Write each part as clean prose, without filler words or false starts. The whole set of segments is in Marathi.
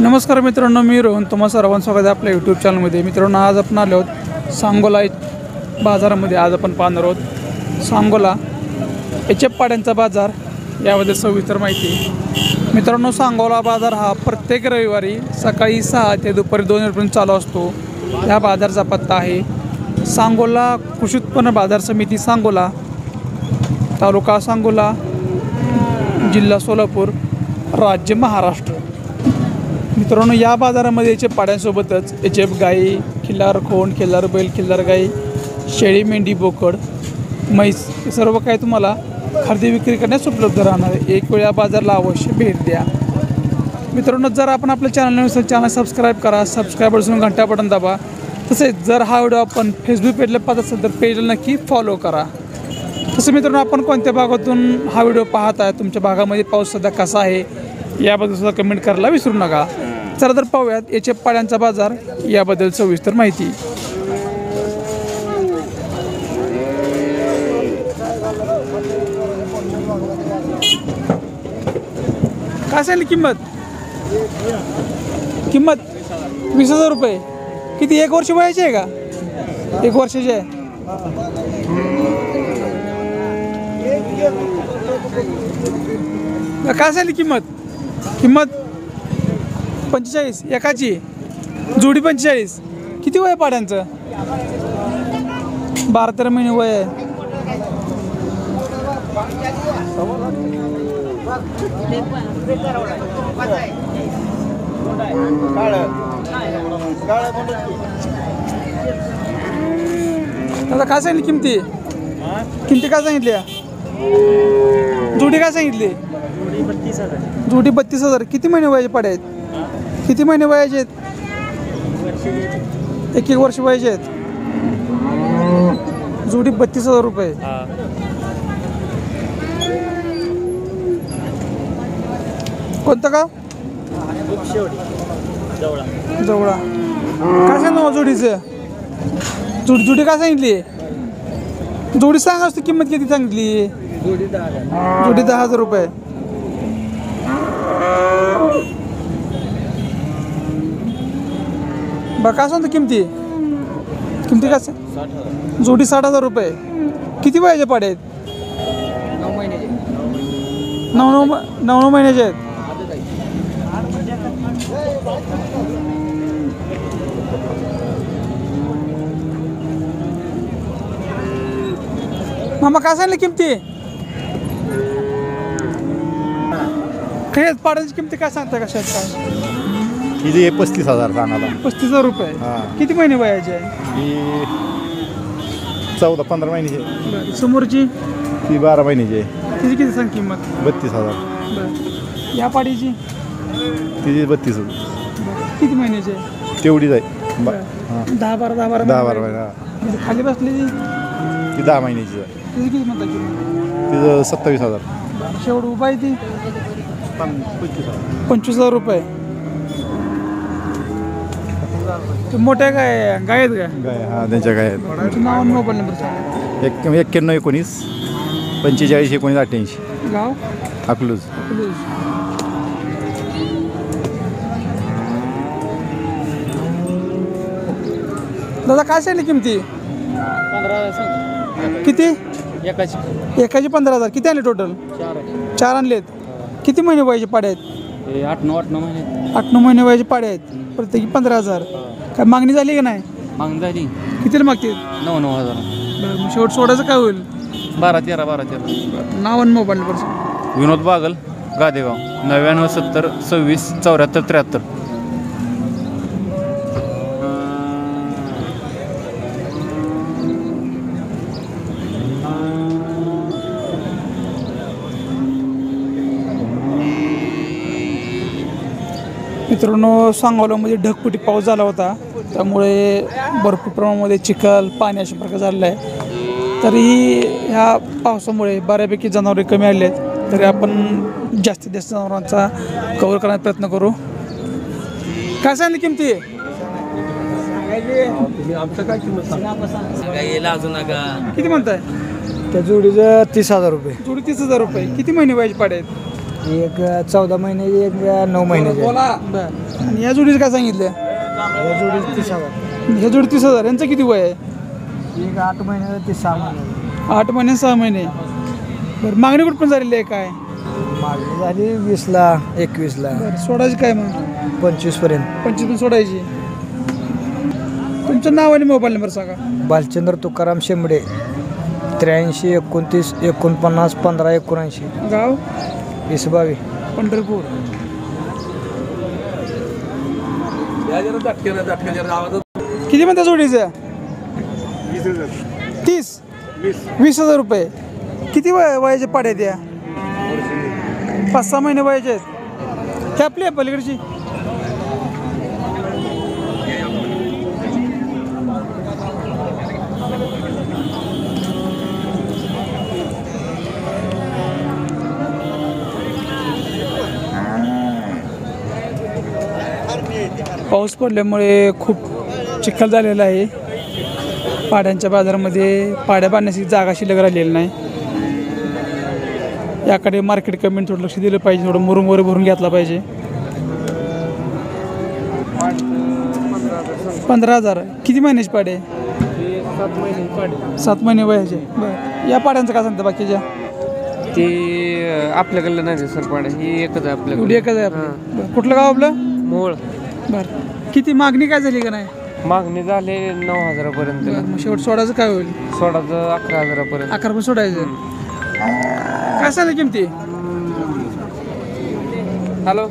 नमस्कार मित्रांनो, मी रोहन तुम्हा सर्वांचं स्वागत आहे आपल्या यूट्यूब चॅनलमध्ये। मित्रांनो, आज आपण आलो आहोत सांगोला बाजारामध्ये। आज आपण पाहणार आहोत सांगोला एचएफ पाड्यांचा बाजार, याबद्दल सविस्तर माहिती। मित्रांनो, सांगोला बाजार हा प्रत्येक रविवारी सकाळी 6 ते दुपारी 2 वाजेपर्यंत चालू असतो। या बाजाराचा पत्ता आहे सांगोला कृषी उत्पन्न बाजार समिती, सांगोला, तालुका सांगोला, जिल्हा सोलापूर, राज्य महाराष्ट्र। मित्रांनो, या बाजारामध्ये एचएफ पाड्यांसोबतच एचएफ गाई, खिल्लार खोंड, खिल्लार बैल, खिल्लार गाई, शेळी, मेंढी, बोकड, म्हैस हे सर्व काही तुम्हाला खरेदी विक्री करण्यास उपलब्ध राहणार आहे। एक वेळ या बाजाराला अवश्य भेट द्या। मित्रांनो, जर आपण आपल्या चॅनल नसेल, चॅनल सबस्क्राईब करा, सबस्क्राईब असून घंटा बटन दाबा। तसेच जर हा व्हिडिओ आपण फेसबुक पेजला पाहत असेल तर पेजला नक्की फॉलो करा। तसं मित्रांनो, आपण कोणत्या भागातून हा व्हिडिओ पाहत आहे, तुमच्या भागामध्ये पाऊस सध्या कसा आहे याबद्दल सुद्धा कमेंट करायला विसरू नका। चला तर पाहूयात एचएफ पाड्यांचा बाजार, याबद्दल सविस्तर माहिती। काय सांगितली किंमत? 20,000 रुपये। किती, 1 वर्ष वयाचे आहे का? 1 वर्षाचे आहे। काय सांगितली किंमत? 45 एकाची, जोडी 45। किती वय पाड्यांचं? 12-13 महिने वय आहे। आता काय सांगितली किमती काय सांगितल्या? जोडी काय सांगितली? जोडी 32,000। किती महिने वयाचे पाडे आहेत? किती महिने वयाचे आहेत? 1 वर्ष वयाचे आहेत। जोडी 32,000 रुपये। कोणतं गाव? जवळा। काय सांगितलं जोडीचं? जोडी काय सांगितली? जोडी सांगा असतो, किंमत किती सांगितली? जोडी 10,000 रुपये। बरं, काय सांगतो किमती काय? जोडी 60,000 रुपये। किती वयाचे पाडे आहेत? 9 महिन्याचे आहेत। मामा, काय सांगितलं किमती? पाड्यांची किमती काय सांगता? कशा आहेत काय? ही 35,000 सांगायला। 35,000 रुपये। किती महिने वयाचे आहे? ही 14-15 महिन्याची। समोरची ती 12 महिन्याची आहे। तिची किती सांग किंमत? 32,000। या पाडीची? तिची 32,000। किती महिन्याची आहे? तेवढीच आहे। 10-12 महिना। खाली बसलेली ती 10 महिन्याची आहे। तिची किती म्हणता किंमत? तिचं 27,000। शेवट उभा आहे ती 25,000 रुपये। मोठ्या गाय आहेत का? गाय, हा, त्यांच्या गाय आहेत। नाव आणि मोबाईल नंबर सांगा। 91-19 45-19-88। गाव? अकलूज। दादा, काय सांगितली किमती? 15,000। किती? एकाची 15,000। किती आणले टोटल? 4 आणलेत। किती महिने वयाचे पाडे आहेत? 8-9 महिने। 8-9 महिने वयाचे पाडे आहेत। प्रत्येकी 15,000। काय मागणी झाली का नाही? मागणी झाली। कितीला मागतील? 9,000। बरं, मग शेवट सोडायचं काय होईल? 12-13. नाव आणि मोबाईल नंबर सांगा। विनोद बागल, गादेगाव, 99-70-26-74-73। मित्रांनो, सांगोल्यामध्ये ढगफुटी पाऊस झाला होता, त्यामुळे भरपूर प्रमाणामध्ये चिखल, पाणी अशा प्रकार झालेलं आहे। तरीही ह्या पावसामुळे बऱ्यापैकी जनावरे कमी आले आहेत। तरी आपण जास्तीत जास्त जनावरांचा कव्हर करण्याचा प्रयत्न करू। काय सांगितली किमती? किती म्हणताय? त्या जोडीचं 30,000 रुपये। जोडी 30,000 रुपये। किती महिने वयाचे पाडे आहेत? एक 14 महिने एक 9 महिन्याचे बरं. आणि या जोडीचं काय सांगितलं? या जोडी 30,000 ह्या जोडी 30,000. यांचं किती वय आहे? एक 8 महिन्याचं ते 6 महिने 8 महिने 6 महिने. बरं, मागणी कुठं पण झालेली आहे काय? मागणी झाली 20ला 21ला बरं, सोडायची काय मग? 25 पर्यंत. 25 सोडायची. तुमचं नाव आणि मोबाईल नंबर सांगा. बालचंद्र तुकाराम शेंबडे 83 29 49 15 79. गाव? इसबावी. पंढरपूर. किती म्हणता जोडीचं? 20,000 रुपये. किती वयाचे पाड्या द्या? 5-6 महिने वयाचे आहेत. कॅपली आहे पलीकडची. पाऊस पडल्यामुळे खूप चिखल झालेला आहे. पाड्यांच्या बाजारामध्ये पाड्या बांधण्याची जागा शिल्लक राहिलेली नाही. याकडे मार्केट कमिटीने थोडं लक्ष दिलं पाहिजे. थोडं मुरुम वगैरे भरून घेतला पाहिजे. 15,000. किती महिन्याची पाडे? 7 महिने वयाचे. बरं, या पाड्यांचं काय सांगतं बाकीच्या? ते आपल्याकडलं नाही सर पाड्या, ही एकच आहे एवढी आपल्याकडे. एकच आहे आपलं. बरं, कुठलं गाव आपलं? मोळ. बरं, किती मागणी काय झाली का नाही? मागणी झाले 9,000पर्यंत. बरं, मग शेवट सोडायचं काय होईल? सोडाचं 11,000पर्यंत. 11 पण सोडायचं. काय सांगलं किमती? हॅलो,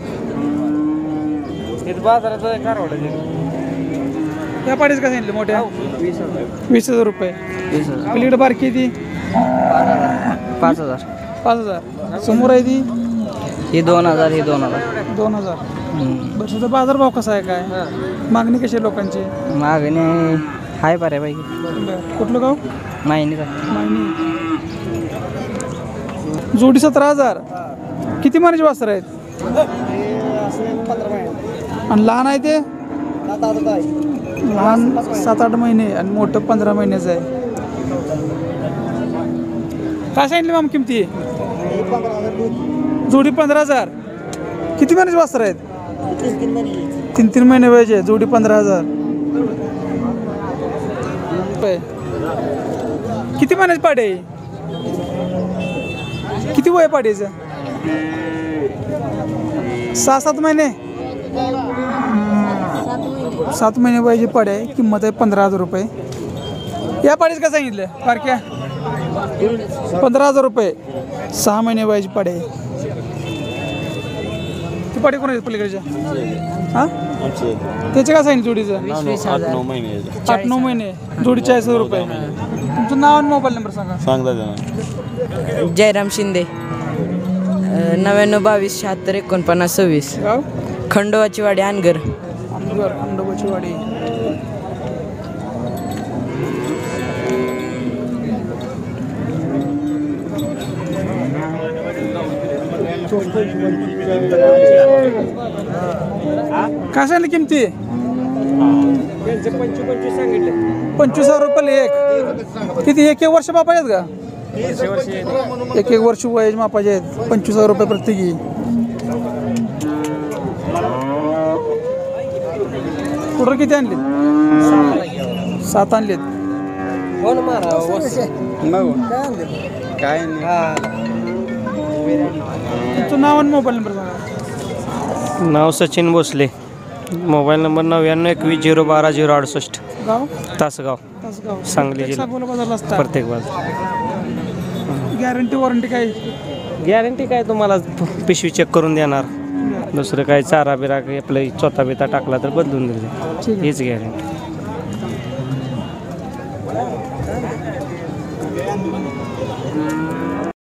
हे बाजाराचं कारवाडाचे या पाडीच काय सांगितलं मोठ्या? 20,000. 20,000 रुपये. पलीकडे बारकी ती 5,000. 5,000. समोर आहे ती ही 2,000 ही 2,000. 2,000. बरं, तुझा बाजारभाव कसा आहे काय? मागणी कशी आहे लोकांची? मागणी हाय बऱ्यापैकी. बरं, कुठलं गाव? महिन्याचा मागणी. जोडी 17,000. किती महिन्याची वासर आहेत? आणि लहान आहे ते? लहान 7-8 महिने आणि मोठं 15 महिन्याचं आहे. काय सांगितलं मॅम किमती? जोडी 15,000. किती महिन्याचे वासर आहेत? 3-3 महिने वयाचे. जोडी 15,000. किती महिन्याचे पाडे? किती वय पाड्याचं? 6-7 महिने. 7 महिने वयाची पाडी आहे. किंमत आहे 15,000 रुपये. या पाडीच काय सांगितलं बारक्या? 15,000 रुपये. 6 महिने वयाची पाडी आहे. ती पाडी कोण आहे पलीकडच्या? हां, त्याचे काय सांगितलं जोडीचं? 8-9 महिने. जोडी 40,000 रुपये. तुमचं नाव आणि मोबाईल नंबर सांगा. जयराम शिंदे 99 22 76 49 26. गाव? खंडोबाची वाडी अनगर. खंडोबाची वाडी. काय सांगितलं किमती? 25,000 रुपयाला एक. किती एक वर्ष मापाचे आहेत का? 1 वर्ष वयाचे मापाचे आहेत. 25,000 रुपये प्रत्येकी. कुठं किती आणले? 7 आणलेत. काय तुमचं नाव आणि मोबाईल नंबर सांगा. नाव सचिन भोसले. Mobile number 9921 012 068. गाव? तासगाव, तासगाव. सांगली जिल्हा. सांगोला बाजारला असता. प्रत्येक बाजू. गॅरंटी वॉरंटी काय? गॅरंटी काय, तुम्हाला पिशवी चेक करून देणार. दुसरं काय चारा बिरा आपलं चोथा बिता टाकला तर बदलून ठीक दिले. आहे. हीच गॅरंटी.